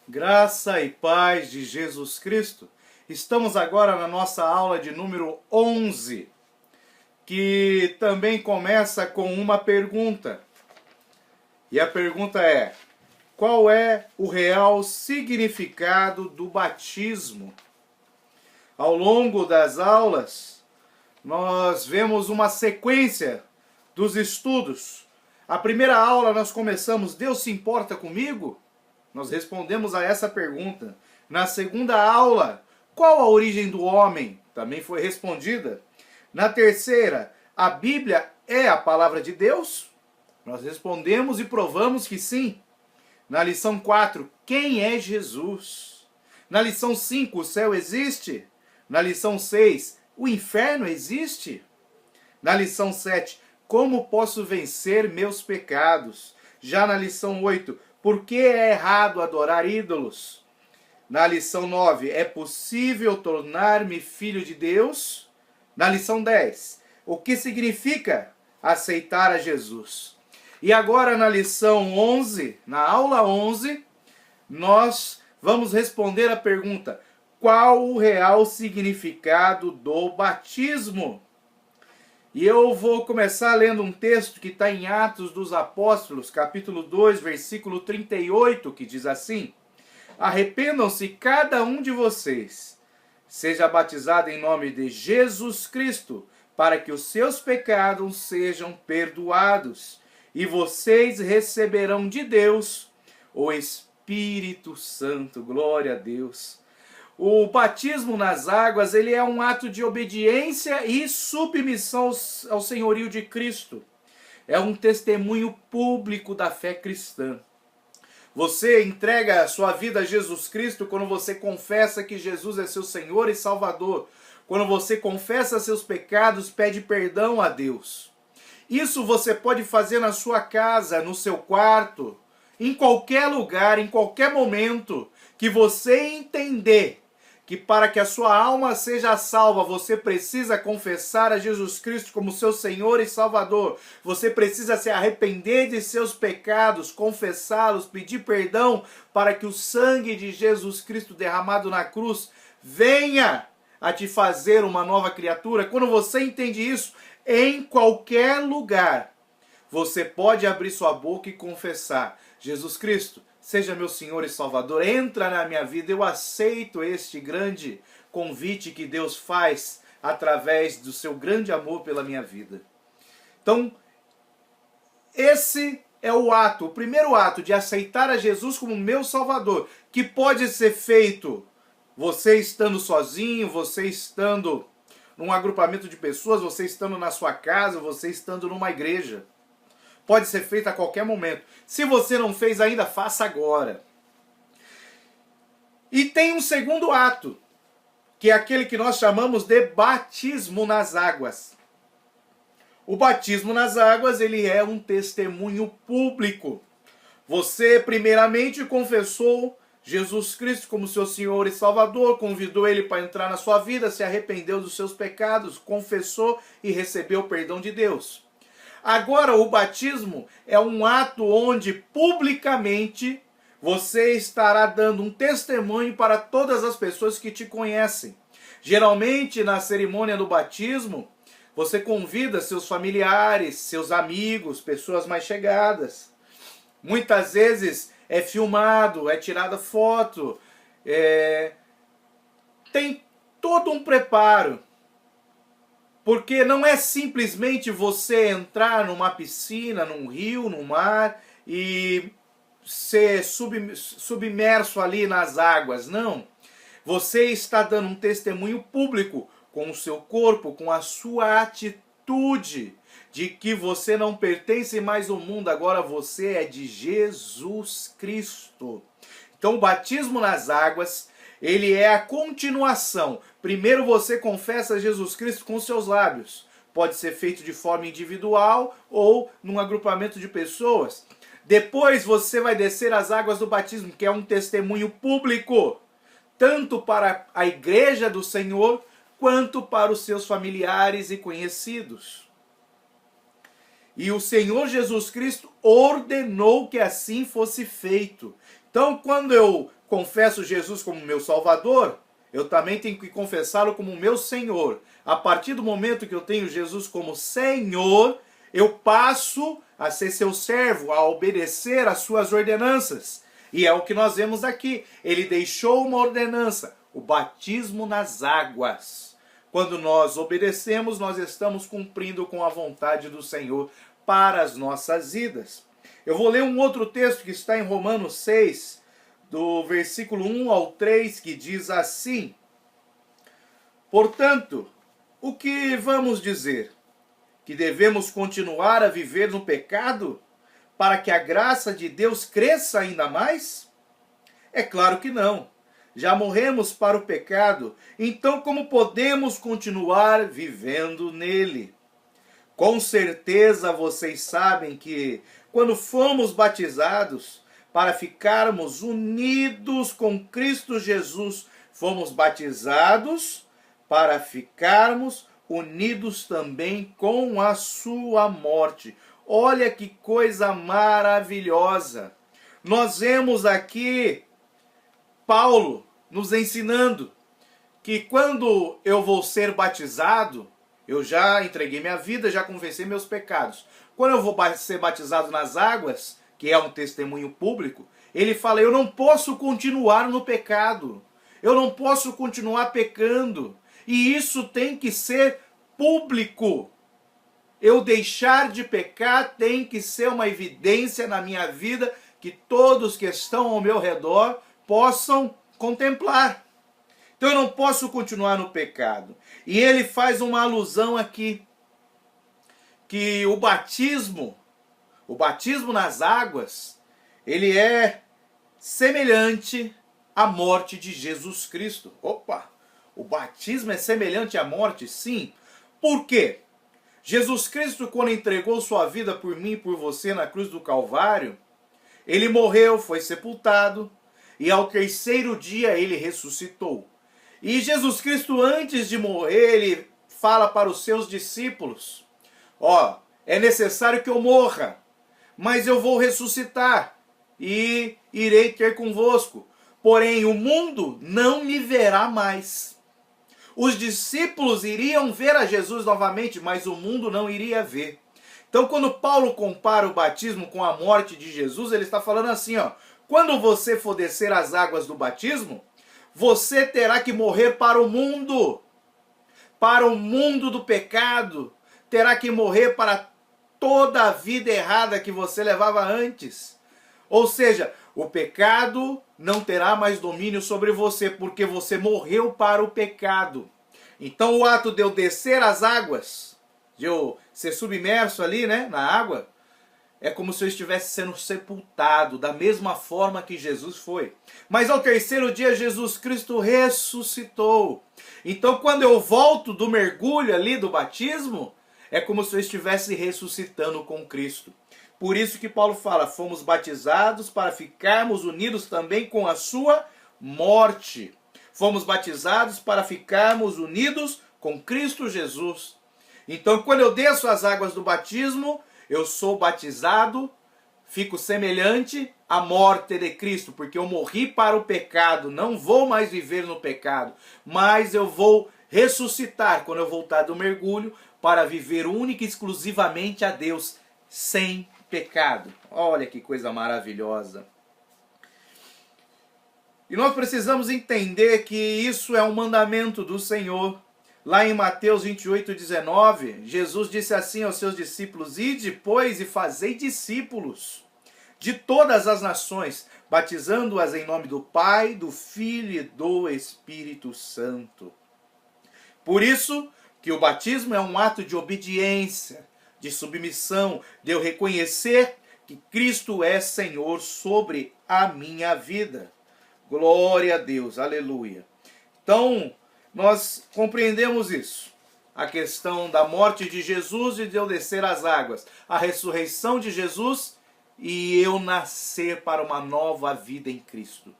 Graça e paz de Jesus Cristo. Estamos agora na nossa aula de número 11, que também começa com uma pergunta. E a pergunta é: qual é o real significado do batismo? Ao longo das aulas, nós vemos uma sequência dos estudos. A primeira aula nós começamos: Deus se importa comigo? Nós respondemos a essa pergunta. Na segunda aula, qual a origem do homem? Também foi respondida. Na terceira, a Bíblia é a palavra de Deus? Nós respondemos e provamos que sim. Na lição 4, quem é Jesus? Na lição 5, o céu existe? Na lição 6, o inferno existe? Na lição 7, como posso vencer meus pecados? Já na lição 8, por que é errado adorar ídolos? Na lição 9, é possível tornar-me filho de Deus? Na lição 10, o que significa aceitar a Jesus? E agora na lição 11, na aula 11, nós vamos responder a pergunta: qual o real significado do batismo? E eu vou começar lendo um texto que está em Atos dos Apóstolos, capítulo 2, versículo 38, que diz assim: arrependam-se cada um de vocês, seja batizado em nome de Jesus Cristo, para que os seus pecados sejam perdoados, e vocês receberão de Deus o Espírito Santo. Glória a Deus. O batismo nas águas, ele é um ato de obediência e submissão ao senhorio de Cristo. É um testemunho público da fé cristã. Você entrega a sua vida a Jesus Cristo quando você confessa que Jesus é seu Senhor e Salvador. Quando você confessa seus pecados, pede perdão a Deus. Isso você pode fazer na sua casa, no seu quarto, em qualquer lugar, em qualquer momento que você entender que para que a sua alma seja salva, você precisa confessar a Jesus Cristo como seu Senhor e Salvador. Você precisa se arrepender de seus pecados, confessá-los, pedir perdão para que o sangue de Jesus Cristo derramado na cruz venha a te fazer uma nova criatura. Quando você entende isso, em qualquer lugar, você pode abrir sua boca e confessar: Jesus Cristo, seja meu Senhor e Salvador, entra na minha vida, eu aceito este grande convite que Deus faz através do seu grande amor pela minha vida. Então, esse é o ato, o primeiro ato de aceitar a Jesus como meu Salvador, que pode ser feito você estando sozinho, você estando num agrupamento de pessoas, você estando na sua casa, você estando numa igreja. Pode ser feito a qualquer momento. Se você não fez ainda, faça agora. E tem um segundo ato, que é aquele que nós chamamos de batismo nas águas. O batismo nas águas, ele é um testemunho público. Você primeiramente confessou Jesus Cristo como seu Senhor e Salvador, convidou Ele para entrar na sua vida, se arrependeu dos seus pecados, confessou e recebeu o perdão de Deus. Agora, o batismo é um ato onde publicamente você estará dando um testemunho para todas as pessoas que te conhecem. Geralmente, na cerimônia do batismo, você convida seus familiares, seus amigos, pessoas mais chegadas. Muitas vezes é filmado, é tirada foto, tem todo um preparo. Porque não é simplesmente você entrar numa piscina, num rio, num mar e ser submerso ali nas águas. Não. Você está dando um testemunho público com o seu corpo, com a sua atitude, de que você não pertence mais ao mundo, agora você é de Jesus Cristo. Então o batismo nas águas, ele é a continuação. Primeiro você confessa Jesus Cristo com seus lábios. Pode ser feito de forma individual ou num agrupamento de pessoas. Depois você vai descer as águas do batismo, que é um testemunho público, tanto para a igreja do Senhor, quanto para os seus familiares e conhecidos. E o Senhor Jesus Cristo ordenou que assim fosse feito. Então, quando eu confesso Jesus como meu Salvador, eu também tenho que confessá-lo como meu Senhor. A partir do momento que eu tenho Jesus como Senhor, eu passo a ser seu servo, a obedecer às suas ordenanças. E é o que nós vemos aqui. Ele deixou uma ordenança, o batismo nas águas. Quando nós obedecemos, nós estamos cumprindo com a vontade do Senhor para as nossas vidas. Eu vou ler um outro texto que está em Romanos 6, do versículo 1 ao 3, que diz assim: portanto, o que vamos dizer? Que devemos continuar a viver no pecado para que a graça de Deus cresça ainda mais? É claro que não. Já morremos para o pecado, então como podemos continuar vivendo nele? Com certeza vocês sabem que, quando fomos batizados, para ficarmos unidos com Cristo Jesus, fomos batizados para ficarmos unidos também com a sua morte. Olha que coisa maravilhosa! Nós vemos aqui Paulo nos ensinando que quando eu vou ser batizado, eu já entreguei minha vida, já confessei meus pecados. Quando eu vou ser batizado nas águas, que é um testemunho público, ele fala, eu não posso continuar no pecado. Eu não posso continuar pecando. E isso tem que ser público. Eu deixar de pecar tem que ser uma evidência na minha vida que todos que estão ao meu redor possam contemplar. Então eu não posso continuar no pecado. E ele faz uma alusão aqui, que o batismo nas águas, ele é semelhante à morte de Jesus Cristo. Opa! O batismo é semelhante à morte? Sim. Por quê? Jesus Cristo, quando entregou sua vida por mim e por você na cruz do Calvário, ele morreu, foi sepultado, e ao terceiro dia ele ressuscitou. E Jesus Cristo, antes de morrer, ele fala para os seus discípulos, é necessário que eu morra, mas eu vou ressuscitar e irei ter convosco. Porém, o mundo não me verá mais. Os discípulos iriam ver a Jesus novamente, mas o mundo não iria ver. Então, quando Paulo compara o batismo com a morte de Jesus, ele está falando assim, quando você for descer as águas do batismo, você terá que morrer para o mundo do pecado, terá que morrer para toda a vida errada que você levava antes. Ou seja, o pecado não terá mais domínio sobre você, porque você morreu para o pecado. Então o ato de eu descer as águas, de eu ser submerso ali, na água, é como se eu estivesse sendo sepultado, da mesma forma que Jesus foi. Mas ao terceiro dia, Jesus Cristo ressuscitou. Então quando eu volto do mergulho ali, do batismo, é como se eu estivesse ressuscitando com Cristo. Por isso que Paulo fala, fomos batizados para ficarmos unidos também com a sua morte. Fomos batizados para ficarmos unidos com Cristo Jesus. Então, quando eu desço as águas do batismo, eu sou batizado, fico semelhante à morte de Cristo, porque eu morri para o pecado, não vou mais viver no pecado, mas eu vou ressuscitar quando eu voltar do mergulho para viver única e exclusivamente a Deus, sem pecado. Olha que coisa maravilhosa. E nós precisamos entender que isso é um mandamento do Senhor. Lá em Mateus 28:19, Jesus disse assim aos seus discípulos, ide, pois, e fazei discípulos de todas as nações, batizando-as em nome do Pai, do Filho e do Espírito Santo. Por isso que o batismo é um ato de obediência, de submissão, de eu reconhecer que Cristo é Senhor sobre a minha vida. Glória a Deus, aleluia. Então, nós compreendemos isso. A questão da morte de Jesus e de eu descer as águas. A ressurreição de Jesus e eu nascer para uma nova vida em Cristo.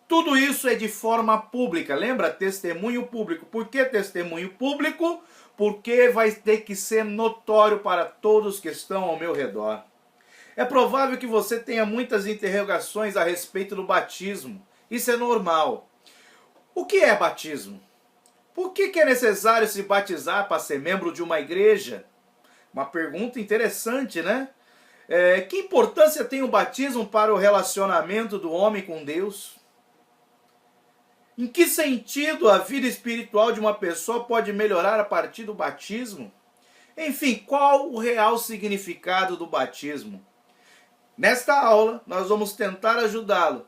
Tudo isso é de forma pública. Lembra? Testemunho público. Por que testemunho público? Porque vai ter que ser notório para todos que estão ao meu redor. É provável que você tenha muitas interrogações a respeito do batismo. Isso é normal. O que é batismo? Por que é necessário se batizar para ser membro de uma igreja? Uma pergunta interessante, né? Que importância tem o batismo para o relacionamento do homem com Deus? Em que sentido a vida espiritual de uma pessoa pode melhorar a partir do batismo? Enfim, qual o real significado do batismo? Nesta aula, nós vamos tentar ajudá-lo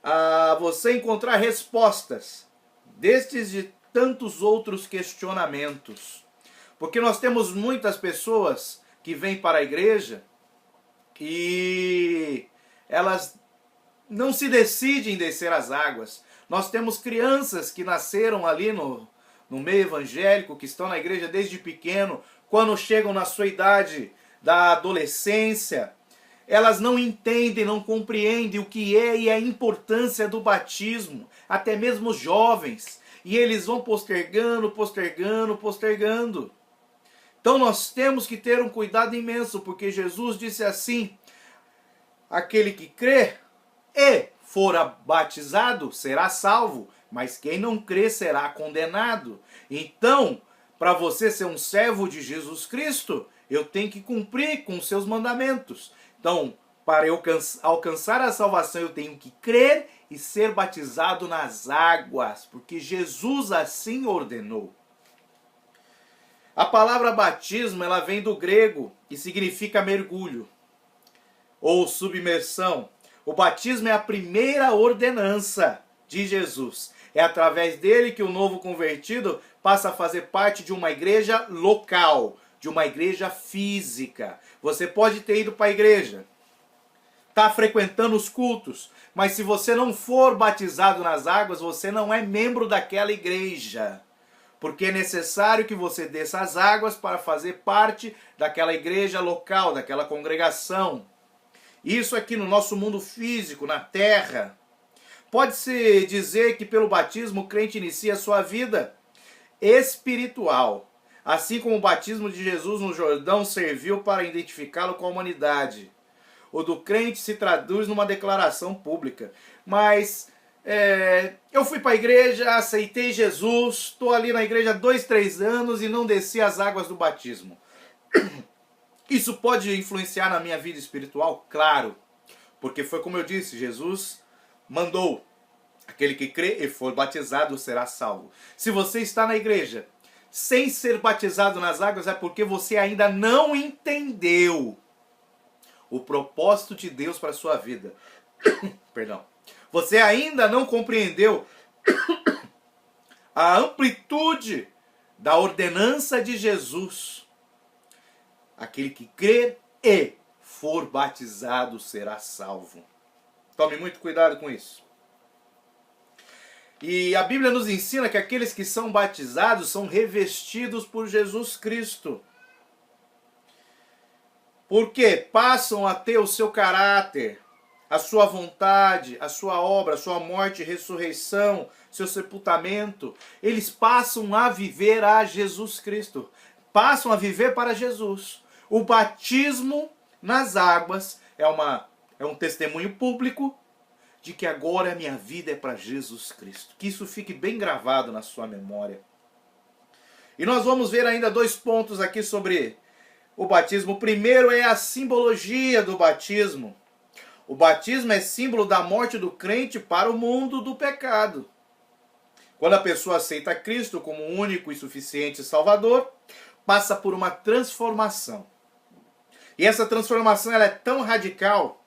a você encontrar respostas destes e tantos outros questionamentos. Porque nós temos muitas pessoas que vêm para a igreja e elas não se decidem descer as águas. Nós temos crianças que nasceram ali no meio evangélico, que estão na igreja desde pequeno, quando chegam na sua idade da adolescência, elas não entendem, não compreendem o que é e a importância do batismo, até mesmo os jovens, e eles vão postergando, postergando, postergando. Então nós temos que ter um cuidado imenso, porque Jesus disse assim: aquele que crê e for batizado será salvo, mas quem não crê será condenado. Então, para você ser um servo de Jesus Cristo, eu tenho que cumprir com os seus mandamentos. Então, para eu alcançar a salvação, eu tenho que crer e ser batizado nas águas, porque Jesus assim ordenou. A palavra batismo, ela vem do grego e significa mergulho ou submersão. O batismo é a primeira ordenança de Jesus. É através dele que o novo convertido passa a fazer parte de uma igreja local, de uma igreja física. Você pode ter ido para a igreja, está frequentando os cultos, mas se você não for batizado nas águas, você não é membro daquela igreja. Porque é necessário que você desça as águas para fazer parte daquela igreja local, daquela congregação. Isso aqui no nosso mundo físico, na terra. Pode-se dizer que pelo batismo o crente inicia a sua vida espiritual. Assim como o batismo de Jesus no Jordão serviu para identificá-lo com a humanidade. O do crente se traduz numa declaração pública. Mas eu fui para a igreja, aceitei Jesus, estou ali na igreja há 2, 3 anos e não desci as águas do batismo. Isso pode influenciar na minha vida espiritual? Claro. Porque foi como eu disse, Jesus mandou: aquele que crê e for batizado será salvo. Se você está na igreja sem ser batizado nas águas, é porque você ainda não entendeu o propósito de Deus para a sua vida. Perdão. Você ainda não compreendeu a amplitude da ordenança de Jesus. Aquele que crer e for batizado será salvo. Tome muito cuidado com isso. E a Bíblia nos ensina que aqueles que são batizados são revestidos por Jesus Cristo. Porque passam a ter o seu caráter, a sua vontade, a sua obra, a sua morte e ressurreição, seu sepultamento. Eles passam a viver a Jesus Cristo. Passam a viver para Jesus. O batismo nas águas é um testemunho público de que agora a minha vida é para Jesus Cristo. Que isso fique bem gravado na sua memória. E nós vamos ver ainda 2 pontos aqui sobre o batismo. O primeiro é a simbologia do batismo. O batismo é símbolo da morte do crente para o mundo do pecado. Quando a pessoa aceita Cristo como único e suficiente Salvador, passa por uma transformação. E essa transformação ela é tão radical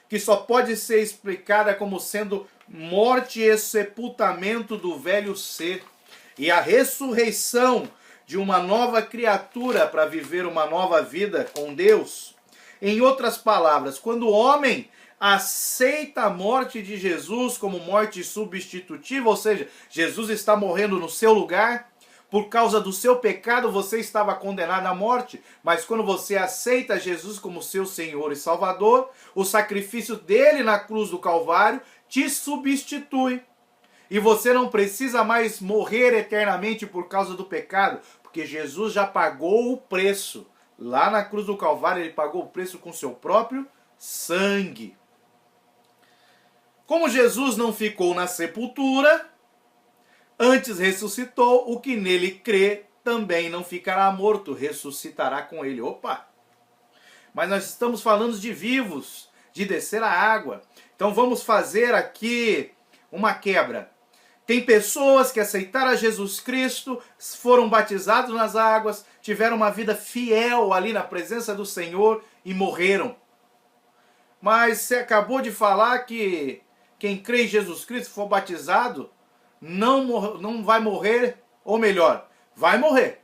que só pode ser explicada como sendo morte e sepultamento do velho ser e a ressurreição de uma nova criatura para viver uma nova vida com Deus. Em outras palavras, quando o homem aceita a morte de Jesus como morte substitutiva, ou seja, Jesus está morrendo no seu lugar, por causa do seu pecado você estava condenado à morte, mas quando você aceita Jesus como seu Senhor e Salvador, o sacrifício dele na cruz do Calvário te substitui. E você não precisa mais morrer eternamente por causa do pecado, porque Jesus já pagou o preço. Lá na cruz do Calvário ele pagou o preço com seu próprio sangue. Como Jesus não ficou na sepultura, antes ressuscitou, o que nele crê também não ficará morto, ressuscitará com ele. Opa! Mas nós estamos falando de vivos, de descer a água. Então vamos fazer aqui uma quebra. Tem pessoas que aceitaram a Jesus Cristo, foram batizados nas águas, tiveram uma vida fiel ali na presença do Senhor e morreram. Mas você acabou de falar que quem crê em Jesus Cristo, for batizado, não vai morrer, ou melhor, vai morrer,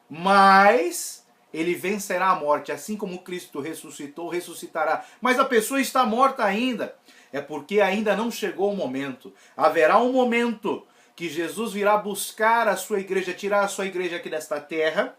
mas ele vencerá a morte, assim como Cristo ressuscitou, ressuscitará. Mas a pessoa está morta ainda, é porque ainda não chegou o momento. Haverá um momento que Jesus virá buscar a sua igreja, tirar a sua igreja aqui desta terra,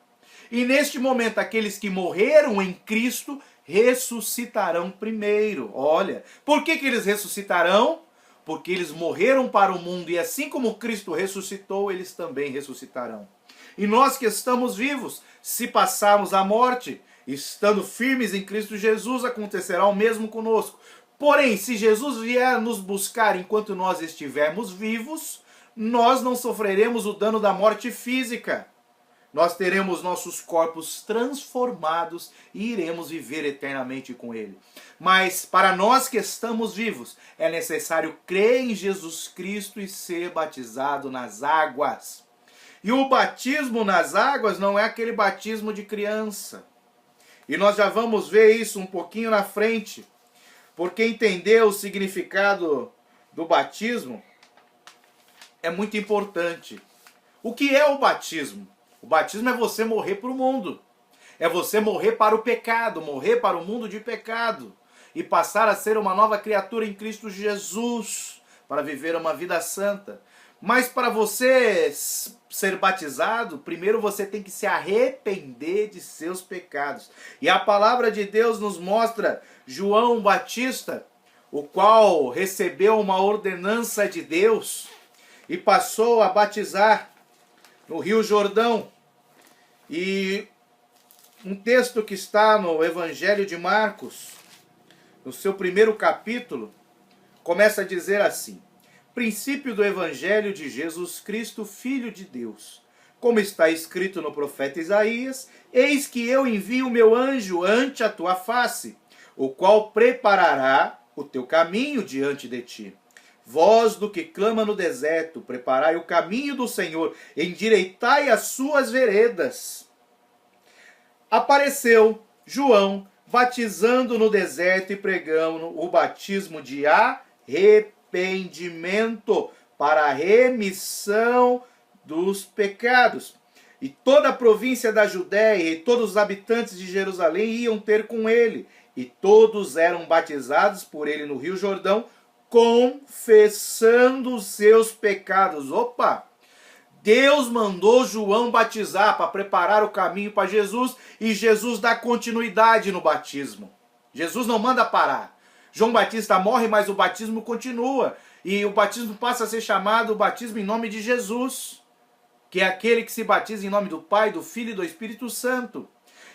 e neste momento aqueles que morreram em Cristo ressuscitarão primeiro. Olha, por que eles ressuscitarão? Porque eles morreram para o mundo, e assim como Cristo ressuscitou, eles também ressuscitarão. E nós que estamos vivos, se passarmos a morte, estando firmes em Cristo Jesus, acontecerá o mesmo conosco. Porém, se Jesus vier nos buscar enquanto nós estivermos vivos, nós não sofreremos o dano da morte física. Nós teremos nossos corpos transformados e iremos viver eternamente com Ele. Mas para nós que estamos vivos, é necessário crer em Jesus Cristo e ser batizado nas águas. E o batismo nas águas não é aquele batismo de criança. E nós já vamos ver isso um pouquinho na frente. Porque entender o significado do batismo é muito importante. O que é o batismo? O batismo é você morrer para o mundo. É você morrer para o pecado, morrer para o mundo de pecado. E passar a ser uma nova criatura em Cristo Jesus, para viver uma vida santa. Mas para você ser batizado, primeiro você tem que se arrepender de seus pecados. E a palavra de Deus nos mostra João Batista, o qual recebeu uma ordenança de Deus e passou a batizar no Rio Jordão. E um texto que está no Evangelho de Marcos, no seu primeiro capítulo, começa a dizer assim: princípio do Evangelho de Jesus Cristo, Filho de Deus. Como está escrito no profeta Isaías: eis que eu envio o meu anjo ante a tua face, o qual preparará o teu caminho diante de ti. Voz do que clama no deserto, preparai o caminho do Senhor, endireitai as suas veredas. Apareceu João batizando no deserto e pregando o batismo de arrependimento para a remissão dos pecados. E toda a província da Judéia e todos os habitantes de Jerusalém iam ter com ele, e todos eram batizados por ele no Rio Jordão, confessando os seus pecados. Opa! Deus mandou João batizar para preparar o caminho para Jesus, e Jesus dá continuidade no batismo. Jesus não manda parar. João Batista morre, mas o batismo continua. E o batismo passa a ser chamado o batismo em nome de Jesus, que é aquele que se batiza em nome do Pai, do Filho e do Espírito Santo.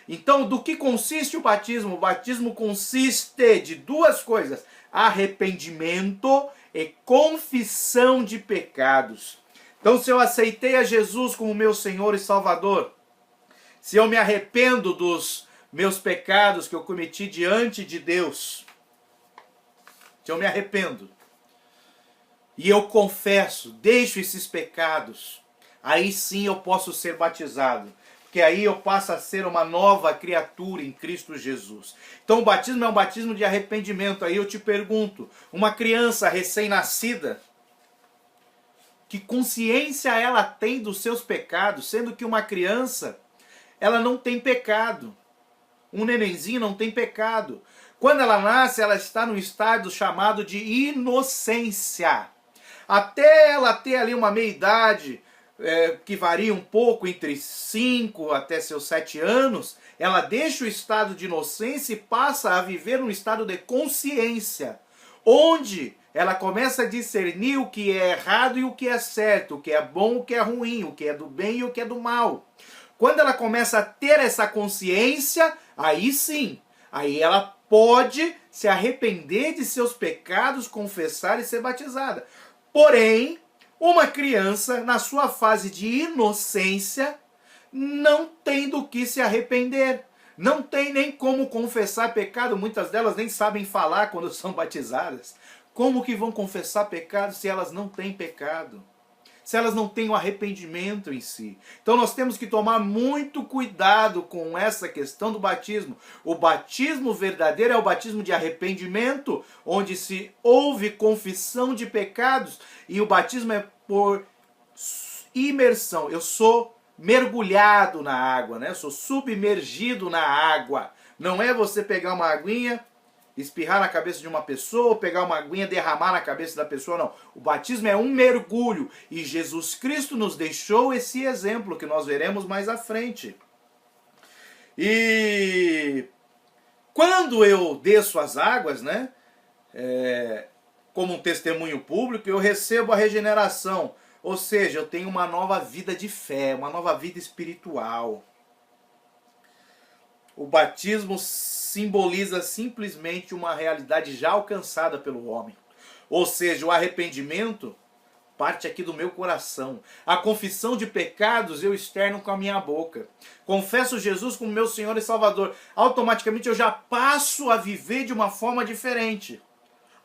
Então, do que consiste o batismo? O batismo consiste de duas coisas: arrependimento e confissão de pecados. Então, se eu aceitei a Jesus como meu Senhor e Salvador, se eu me arrependo dos meus pecados que eu cometi diante de Deus, se eu me arrependo e eu confesso, deixo esses pecados, aí sim eu posso ser batizado. Porque aí eu passo a ser uma nova criatura em Cristo Jesus. Então o batismo é um batismo de arrependimento. Aí eu te pergunto, uma criança recém-nascida, que consciência ela tem dos seus pecados, sendo que uma criança, ela não tem pecado. Um nenenzinho não tem pecado. Quando ela nasce, ela está num estado chamado de inocência. Até ela ter ali uma meia-idade, que varia um pouco entre 5 até seus 7 anos, ela deixa o estado de inocência e passa a viver um estado de consciência, onde ela começa a discernir o que é errado e o que é certo, o que é bom e o que é ruim, o que é do bem e o que é do mal. Quando ela começa a ter essa consciência, aí sim, aí ela pode se arrepender de seus pecados, confessar e ser batizada. Porém, uma criança, na sua fase de inocência, não tem do que se arrepender. Não tem nem como confessar pecado. Muitas delas nem sabem falar quando são batizadas. Como que vão confessar pecado se elas não têm pecado? Se elas não têm o arrependimento em si. Então nós temos que tomar muito cuidado com essa questão do batismo. O batismo verdadeiro é o batismo de arrependimento, onde se houve confissão de pecados, e o batismo é por imersão. Eu sou mergulhado na água, né? Eu sou submergido na água. Não é você pegar uma aguinha, espirrar na cabeça de uma pessoa, pegar uma aguinha, derramar na cabeça da pessoa, não. O batismo é um mergulho, e Jesus Cristo nos deixou esse exemplo, que nós veremos mais à frente. E quando eu desço as águas, né, como um testemunho público, eu recebo a regeneração, ou seja, eu tenho uma nova vida de fé, uma nova vida espiritual. O batismo simboliza simplesmente uma realidade já alcançada pelo homem. Ou seja, o arrependimento parte aqui do meu coração. A confissão de pecados eu externo com a minha boca. Confesso Jesus como meu Senhor e Salvador. Automaticamente eu já passo a viver de uma forma diferente.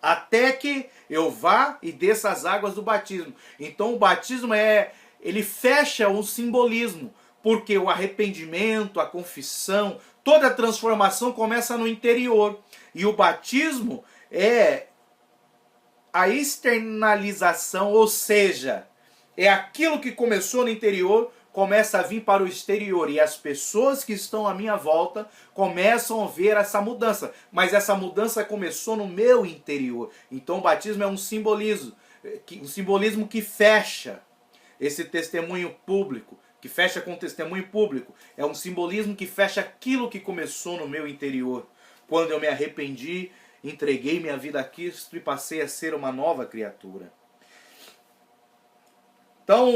Até que eu vá e desça as águas do batismo. Então o batismo ele fecha um simbolismo. Porque o arrependimento, a confissão, toda a transformação começa no interior. E o batismo é a externalização, ou seja, é aquilo que começou no interior, começa a vir para o exterior. E as pessoas que estão à minha volta começam a ver essa mudança. Mas essa mudança começou no meu interior. Então o batismo é um simbolismo que fecha esse testemunho público. Que fecha com testemunho público. É um simbolismo que fecha aquilo que começou no meu interior. Quando eu me arrependi, entreguei minha vida a Cristo e passei a ser uma nova criatura. Então,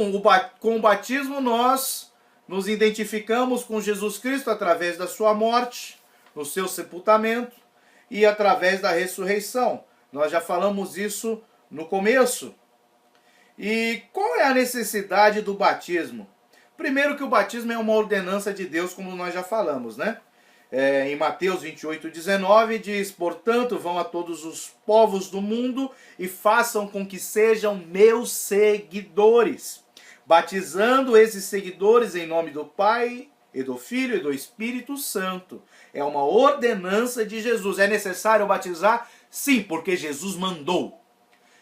com o batismo nós nos identificamos com Jesus Cristo através da sua morte, no seu sepultamento e através da ressurreição. Nós já falamos isso no começo. E qual é a necessidade do batismo? Primeiro que o batismo é uma ordenança de Deus, como nós já falamos, né? Em Mateus 28:19 diz: portanto, vão a todos os povos do mundo e façam com que sejam meus seguidores, batizando esses seguidores em nome do Pai, e do Filho e do Espírito Santo. É uma ordenança de Jesus. É necessário batizar? Sim, porque Jesus mandou.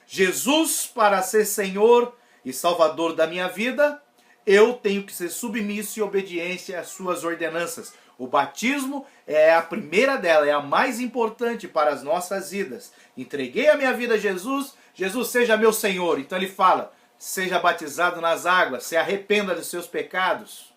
Jesus, para ser Senhor e Salvador da minha vida, eu tenho que ser submisso e obediente às suas ordenanças. O batismo é a primeira dela, é a mais importante para as nossas vidas. Entreguei a minha vida a Jesus, Jesus seja meu Senhor. Então ele fala, seja batizado nas águas, se arrependa dos seus pecados,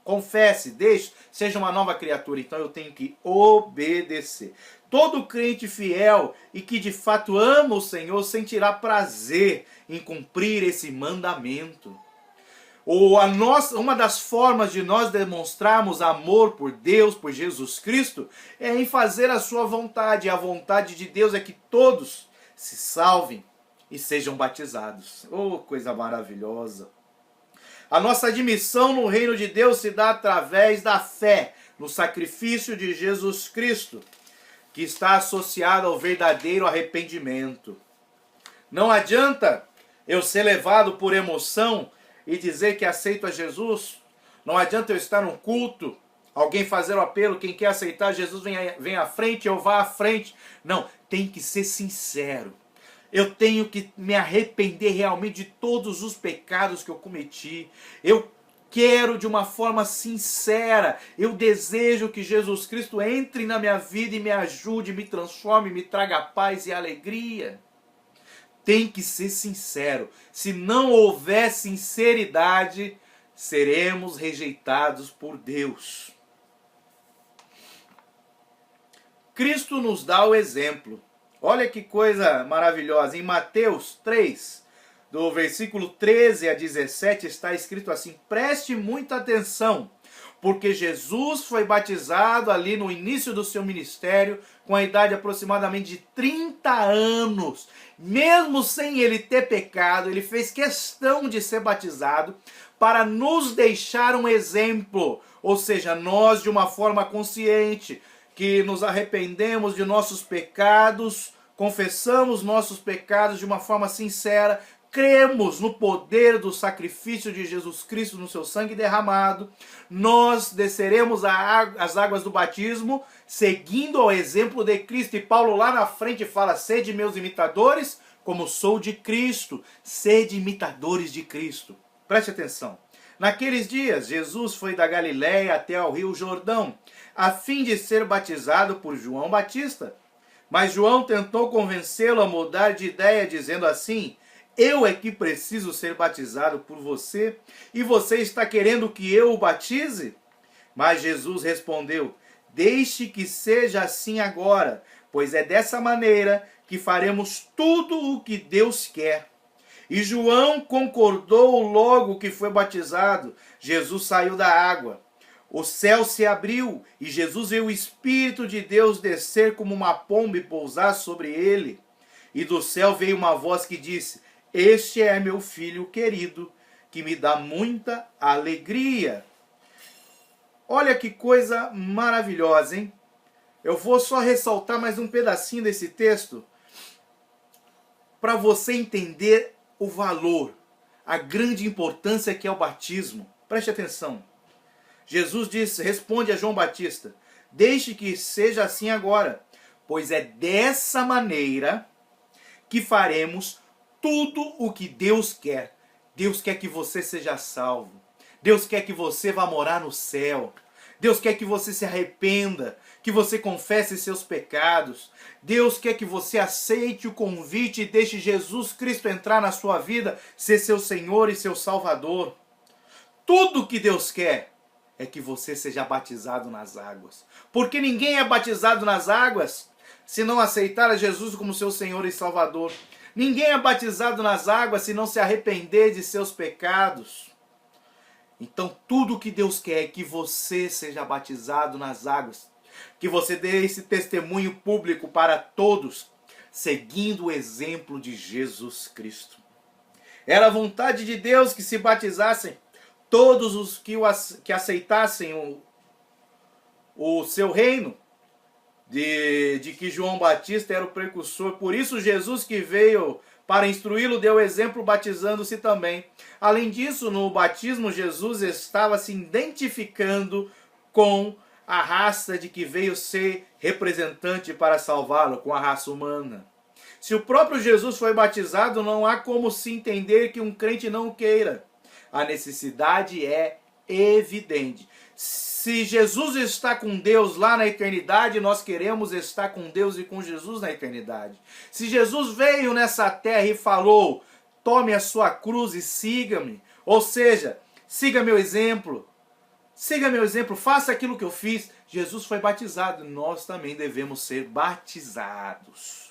confesse, deixe, seja uma nova criatura. Então eu tenho que obedecer. Todo crente fiel e que de fato ama o Senhor sentirá prazer em cumprir esse mandamento. Uma das formas de nós demonstrarmos amor por Deus, por Jesus Cristo, é em fazer a sua vontade. E a vontade de Deus é que todos se salvem e sejam batizados. Oh, coisa maravilhosa! A nossa admissão no reino de Deus se dá através da fé no sacrifício de Jesus Cristo, que está associado ao verdadeiro arrependimento. Não adianta eu ser levado por emoção e dizer que aceito a Jesus. Não adianta eu estar num culto, alguém fazer o apelo, quem quer aceitar Jesus vem à frente, eu vá à frente. Não, tem que ser sincero. Eu tenho que me arrepender realmente de todos os pecados que eu cometi. Eu quero de uma forma sincera. Eu desejo que Jesus Cristo entre na minha vida e me ajude, me transforme, me traga paz e alegria. Tem que ser sincero. Se não houver sinceridade, seremos rejeitados por Deus. Cristo nos dá o exemplo. Olha que coisa maravilhosa. Em Mateus 3, do versículo 13 a 17, está escrito assim: preste muita atenção, porque Jesus foi batizado ali no início do seu ministério, com a idade aproximadamente de 30 anos. Mesmo sem ele ter pecado, ele fez questão de ser batizado para nos deixar um exemplo. Ou seja, nós de uma forma consciente, que nos arrependemos de nossos pecados, confessamos nossos pecados de uma forma sincera, cremos no poder do sacrifício de Jesus Cristo no seu sangue derramado, nós desceremos as águas do batismo, seguindo o exemplo de Cristo. E Paulo lá na frente fala: sede meus imitadores, como sou de Cristo. Sede imitadores de Cristo. Preste atenção. Naqueles dias, Jesus foi da Galiléia até ao rio Jordão, a fim de ser batizado por João Batista. Mas João tentou convencê-lo a mudar de ideia, dizendo assim: eu é que preciso ser batizado por você, e você está querendo que eu o batize? Mas Jesus respondeu: deixe que seja assim agora, pois é dessa maneira que faremos tudo o que Deus quer. E João concordou logo que foi batizado. Jesus saiu da água. O céu se abriu e Jesus viu o Espírito de Deus descer como uma pomba e pousar sobre ele. E do céu veio uma voz que disse: este é meu filho querido, que me dá muita alegria. Olha que coisa maravilhosa, hein? Eu vou só ressaltar mais um pedacinho desse texto para você entender o valor, a grande importância que é o batismo. Preste atenção. Jesus disse, responde a João Batista: deixe que seja assim agora, pois é dessa maneira que faremos tudo o que Deus quer. Deus quer que você seja salvo. Deus quer que você vá morar no céu. Deus quer que você se arrependa, que você confesse seus pecados. Deus quer que você aceite o convite e deixe Jesus Cristo entrar na sua vida, ser seu Senhor e seu Salvador. Tudo que Deus quer é que você seja batizado nas águas. Porque ninguém é batizado nas águas se não aceitar a Jesus como seu Senhor e Salvador. Ninguém é batizado nas águas se não se arrepender de seus pecados. Então tudo que Deus quer é que você seja batizado nas águas, que você dê esse testemunho público para todos, seguindo o exemplo de Jesus Cristo. Era a vontade de Deus que se batizassem todos os que aceitassem o seu reino, de que João Batista era o precursor. Por isso Jesus, que veio para instruí-lo, deu exemplo batizando-se também. Além disso, no batismo, Jesus estava se identificando com a raça de que veio ser representante para salvá-lo, com a raça humana. Se o próprio Jesus foi batizado, não há como se entender que um crente não o queira. A necessidade é evidente. Se Jesus está com Deus lá na eternidade, nós queremos estar com Deus e com Jesus na eternidade. Se Jesus veio nessa terra e falou: tome a sua cruz e siga-me, ou seja, siga meu exemplo, faça aquilo que eu fiz. Jesus foi batizado, nós também devemos ser batizados.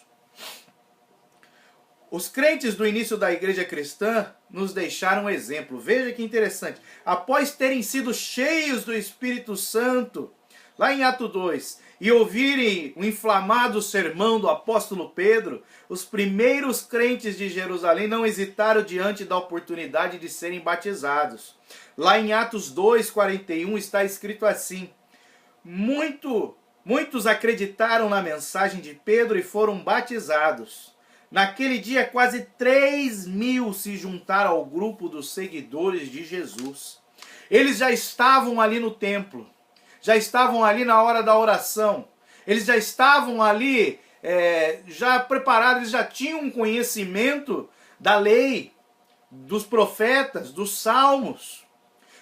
Os crentes do início da igreja cristã nos deixaram um exemplo. Veja que interessante. Após terem sido cheios do Espírito Santo, lá em Atos 2, e ouvirem o inflamado sermão do apóstolo Pedro, os primeiros crentes de Jerusalém não hesitaram diante da oportunidade de serem batizados. Lá em Atos 2:41 está escrito assim: muitos acreditaram na mensagem de Pedro e foram batizados. Naquele dia, quase 3.000 se juntaram ao grupo dos seguidores de Jesus. Eles já estavam ali no templo, já estavam ali na hora da oração, eles já estavam ali já preparados, eles já tinham um conhecimento da lei, dos profetas, dos salmos,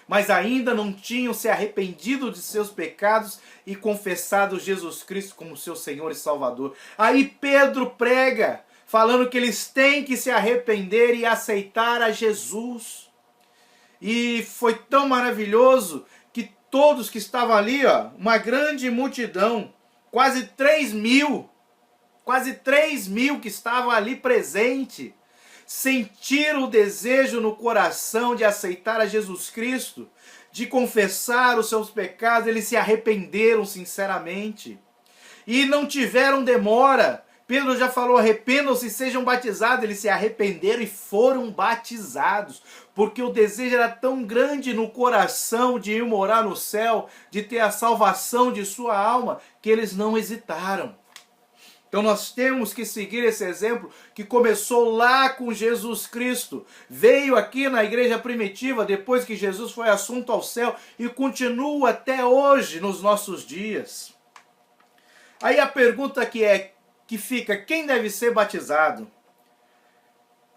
mas ainda não tinham se arrependido de seus pecados e confessado Jesus Cristo como seu Senhor e Salvador. Aí Pedro prega, falando que eles têm que se arrepender e aceitar a Jesus. E foi tão maravilhoso que todos que estavam ali, uma grande multidão, quase 3.000 que estavam ali presentes, sentiram o desejo no coração de aceitar a Jesus Cristo, de confessar os seus pecados, eles se arrependeram sinceramente. E não tiveram demora. Pedro já falou, arrependam-se e sejam batizados. Eles se arrependeram e foram batizados. Porque o desejo era tão grande no coração de ir morar no céu, de ter a salvação de sua alma, que eles não hesitaram. Então nós temos que seguir esse exemplo que começou lá com Jesus Cristo. Veio aqui na igreja primitiva, depois que Jesus foi assunto ao céu, e continua até hoje nos nossos dias. Aí a pergunta que fica, quem deve ser batizado?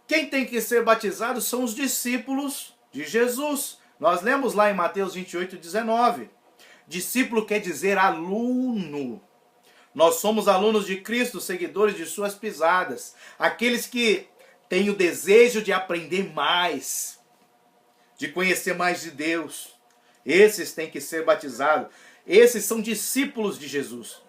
Quem tem que ser batizado são os discípulos de Jesus. Nós lemos lá em Mateus 28, 19. Discípulo quer dizer aluno. Nós somos alunos de Cristo, seguidores de suas pisadas. Aqueles que têm o desejo de aprender mais, de conhecer mais de Deus. Esses têm que ser batizados. Esses são discípulos de Jesus.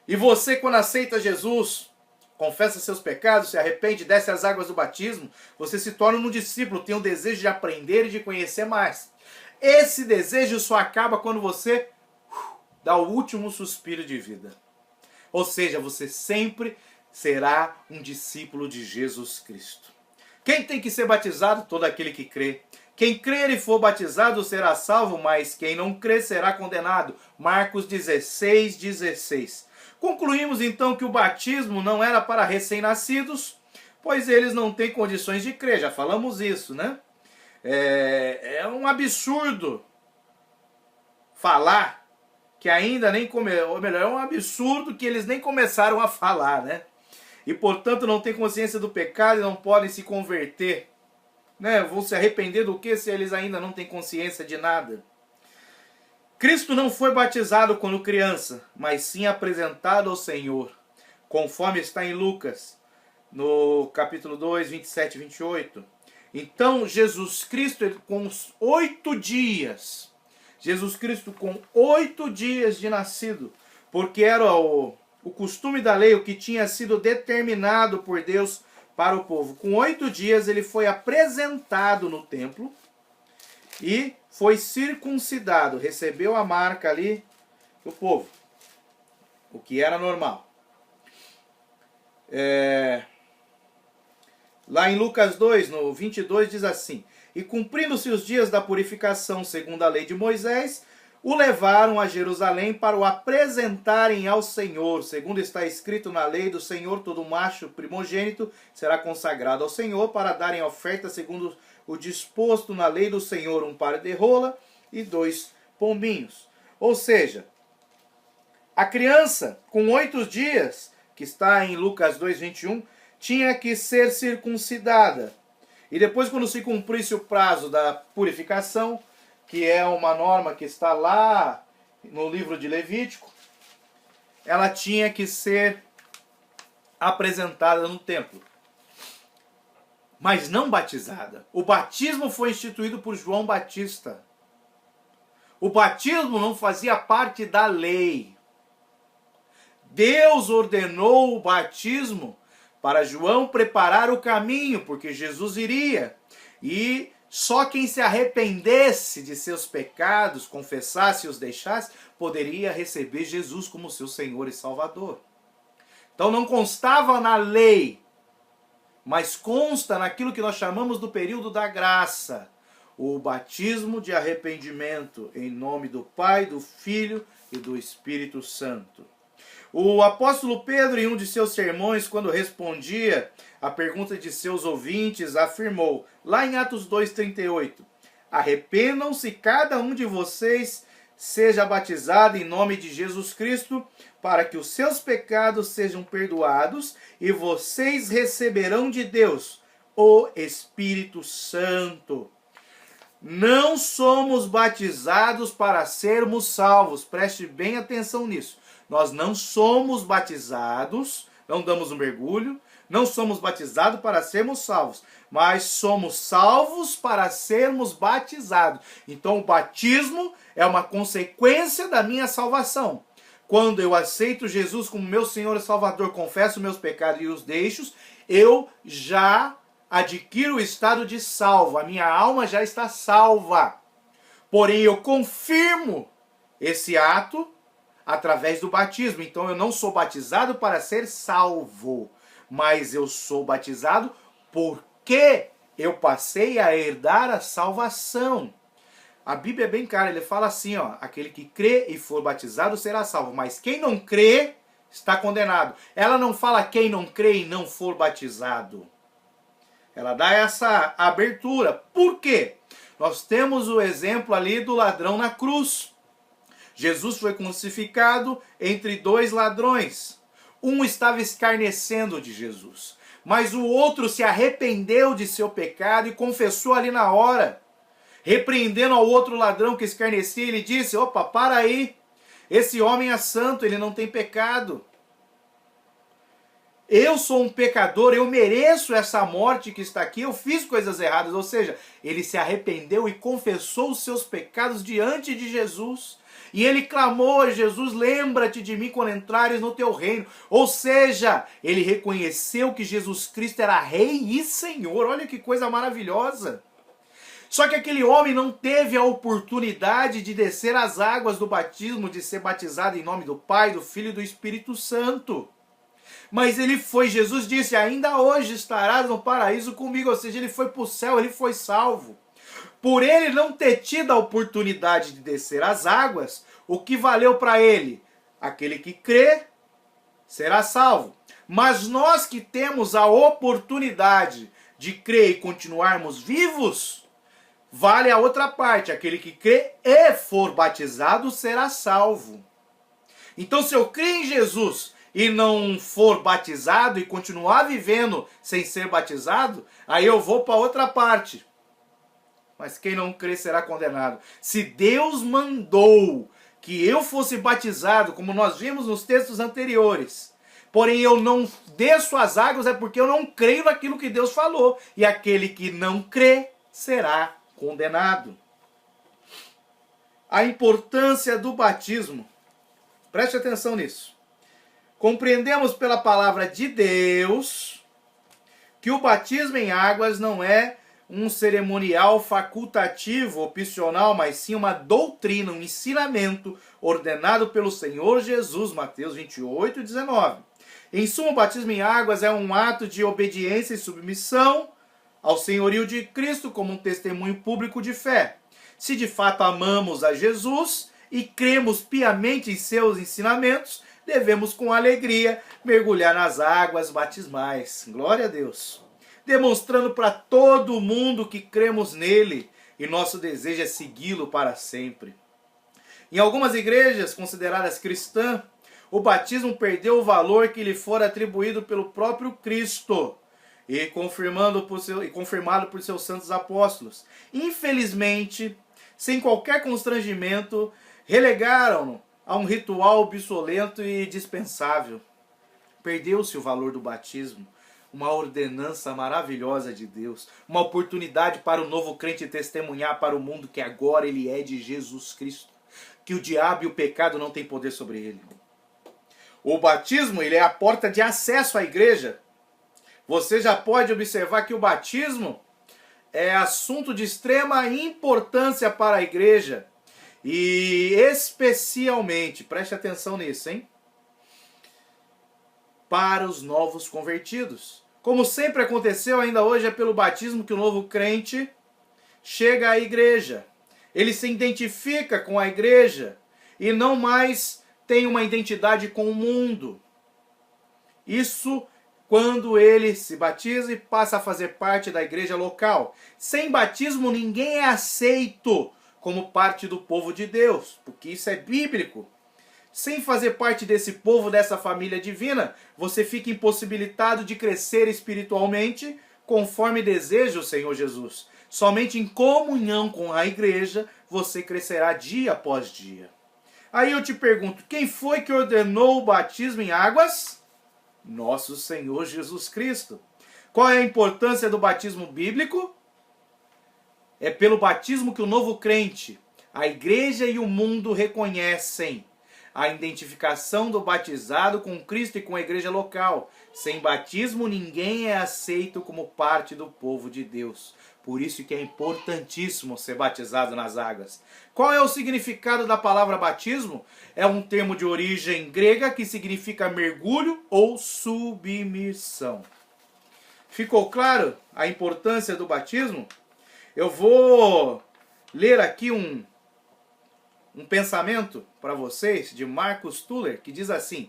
E você, quando aceita Jesus, confessa seus pecados, se arrepende, desce as águas do batismo, você se torna um discípulo, tem o desejo de aprender e de conhecer mais. Esse desejo só acaba quando você dá o último suspiro de vida. Ou seja, você sempre será um discípulo de Jesus Cristo. Quem tem que ser batizado? Todo aquele que crê. Quem crer e for batizado será salvo, mas quem não crer será condenado. Marcos 16, 16. Concluímos então que o batismo não era para recém-nascidos, pois eles não têm condições de crer, já falamos isso, né? É um absurdo falar que ainda nem ou melhor, é um absurdo que eles nem começaram a falar, né? E portanto não têm consciência do pecado e não podem se converter, né? Vão se arrepender do que se eles ainda não têm consciência de nada? Cristo não foi batizado quando criança, mas sim apresentado ao Senhor, conforme está em Lucas, no capítulo 2, 27 e 28. Então, Jesus Cristo, com 8 dias, com 8 dias de nascido, porque era o costume da lei, o que tinha sido determinado por Deus para o povo. Com 8 dias ele foi apresentado no templo e foi circuncidado, recebeu a marca ali do povo, o que era normal. Lá em Lucas 2, no 22, diz assim: e cumprindo-se os dias da purificação segundo a lei de Moisés, o levaram a Jerusalém para o apresentarem ao Senhor. Segundo está escrito na lei do Senhor, todo macho primogênito será consagrado ao Senhor para darem oferta segundo o disposto na lei do Senhor, um par de rola e 2 pombinhos. Ou seja, a criança com 8 dias, que está em Lucas 2, 21, tinha que ser circuncidada. E depois, quando se cumprisse o prazo da purificação, que é uma norma que está lá no livro de Levítico, ela tinha que ser apresentada no templo, mas não batizada. O batismo foi instituído por João Batista. O batismo não fazia parte da lei. Deus ordenou o batismo para João preparar o caminho, porque Jesus iria. E só quem se arrependesse de seus pecados, confessasse e os deixasse, poderia receber Jesus como seu Senhor e Salvador. Então não constava na lei, mas consta naquilo que nós chamamos do período da graça, o batismo de arrependimento em nome do Pai, do Filho e do Espírito Santo. O apóstolo Pedro, em um de seus sermões, quando respondia a pergunta de seus ouvintes, afirmou, lá em Atos 2,38, arrependam-se cada um de vocês seja batizado em nome de Jesus Cristo, para que os seus pecados sejam perdoados, e vocês receberão de Deus o Espírito Santo. Não somos batizados para sermos salvos. Preste bem atenção nisso. Nós não somos batizados, não damos um mergulho, não somos batizados para sermos salvos, mas somos salvos para sermos batizados. Então o batismo é uma consequência da minha salvação. Quando eu aceito Jesus como meu Senhor e Salvador, confesso meus pecados e os deixo, eu já adquiro o estado de salvo. A minha alma já está salva. Porém, eu confirmo esse ato através do batismo. Então, eu não sou batizado para ser salvo, mas eu sou batizado porque eu passei a herdar a salvação. A Bíblia é bem clara, ele fala assim, ó, aquele que crê e for batizado será salvo, mas quem não crê está condenado. Ela não fala quem não crê e não for batizado. Ela dá essa abertura. Por quê? Nós temos o exemplo ali do ladrão na cruz. Jesus foi crucificado entre dois ladrões. Um estava escarnecendo de Jesus, mas o outro se arrependeu de seu pecado e confessou ali na hora. Repreendendo ao outro ladrão que escarnecia, ele disse, opa, para aí, esse homem é santo, ele não tem pecado. Eu sou um pecador, eu mereço essa morte que está aqui, eu fiz coisas erradas. Ou seja, ele se arrependeu e confessou os seus pecados diante de Jesus. E ele clamou a Jesus, lembra-te de mim quando entrares no teu reino. Ou seja, ele reconheceu que Jesus Cristo era Rei e Senhor. Olha que coisa maravilhosa. Só que aquele homem não teve a oportunidade de descer as águas do batismo, de ser batizado em nome do Pai, do Filho e do Espírito Santo. Mas ele foi, Jesus disse, ainda hoje estarás no paraíso comigo. Ou seja, ele foi para o céu, ele foi salvo. Por ele não ter tido a oportunidade de descer as águas, o que valeu para ele? Aquele que crê será salvo. Mas nós que temos a oportunidade de crer e continuarmos vivos, vale a outra parte. Aquele que crê e for batizado será salvo. Então, se eu crer em Jesus e não for batizado e continuar vivendo sem ser batizado, aí eu vou para outra parte. Mas quem não crê será condenado. Se Deus mandou que eu fosse batizado, como nós vimos nos textos anteriores, porém eu não desço as águas, é porque eu não creio naquilo que Deus falou. E aquele que não crê será condenado. A importância do batismo. Preste atenção nisso. Compreendemos pela palavra de Deus que o batismo em águas não é um cerimonial facultativo, opcional, mas sim uma doutrina, um ensinamento ordenado pelo Senhor Jesus, Mateus 28, 19. Em suma, o batismo em águas é um ato de obediência e submissão ao senhorio de Cristo como um testemunho público de fé. Se de fato amamos a Jesus e cremos piamente em seus ensinamentos, devemos com alegria mergulhar nas águas batismais. Glória a Deus. Demonstrando para todo mundo que cremos nele e nosso desejo é segui-lo para sempre. Em algumas igrejas consideradas cristãs, o batismo perdeu o valor que lhe fora atribuído pelo próprio Cristo e confirmado por seus santos apóstolos. Infelizmente, sem qualquer constrangimento, relegaram-no a um ritual obsoleto e dispensável. Perdeu-se o valor do batismo, uma ordenança maravilhosa de Deus, uma oportunidade para o novo crente testemunhar para o mundo que agora ele é de Jesus Cristo, que o diabo e o pecado não têm poder sobre ele. O batismo, ele é a porta de acesso à igreja. Você já pode observar que o batismo é assunto de extrema importância para a igreja. E especialmente, preste atenção nisso, hein? Para os novos convertidos. Como sempre aconteceu, ainda hoje é pelo batismo que o novo crente chega à igreja. Ele se identifica com a igreja e não mais tem uma identidade com o mundo. Isso quando ele se batiza e passa a fazer parte da igreja local. Sem batismo ninguém é aceito como parte do povo de Deus, porque isso é bíblico. Sem fazer parte desse povo, dessa família divina, você fica impossibilitado de crescer espiritualmente conforme deseja o Senhor Jesus. Somente em comunhão com a igreja você crescerá dia após dia. Aí eu te pergunto, quem foi que ordenou o batismo em águas? Nosso Senhor Jesus Cristo. Qual é a importância do batismo bíblico? É pelo batismo que o novo crente, a igreja e o mundo reconhecem a identificação do batizado com Cristo e com a igreja local. Sem batismo, ninguém é aceito como parte do povo de Deus. Por isso que é importantíssimo ser batizado nas águas. Qual é o significado da palavra batismo? É um termo de origem grega que significa mergulho ou submissão. Ficou claro a importância do batismo? Eu vou ler aqui um pensamento para vocês de Marcus Tuller, que diz assim: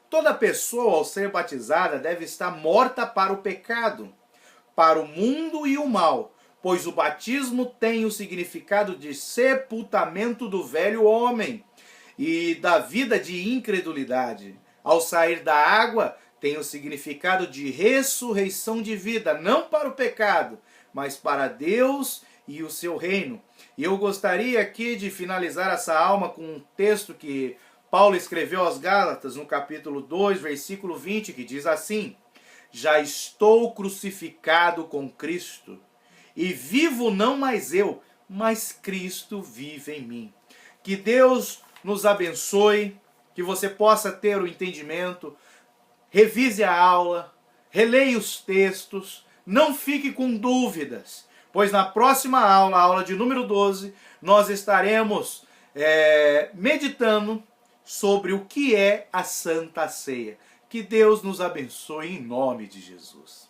toda pessoa ao ser batizada deve estar morta para o pecado, para o mundo e o mal, pois o batismo tem o significado de sepultamento do velho homem e da vida de incredulidade. Ao sair da água, tem o significado de ressurreição de vida, não para o pecado, mas para Deus e o seu reino. E eu gostaria aqui de finalizar essa alma com um texto que Paulo escreveu aos Gálatas, no capítulo 2, versículo 20, que diz assim: já estou crucificado com Cristo, e vivo não mais eu, mas Cristo vive em mim. Que Deus nos abençoe, que você possa ter o entendimento, revise a aula, releia os textos, não fique com dúvidas, pois na próxima aula, a aula de número 12, nós estaremos meditando sobre o que é a Santa Ceia. Que Deus nos abençoe em nome de Jesus.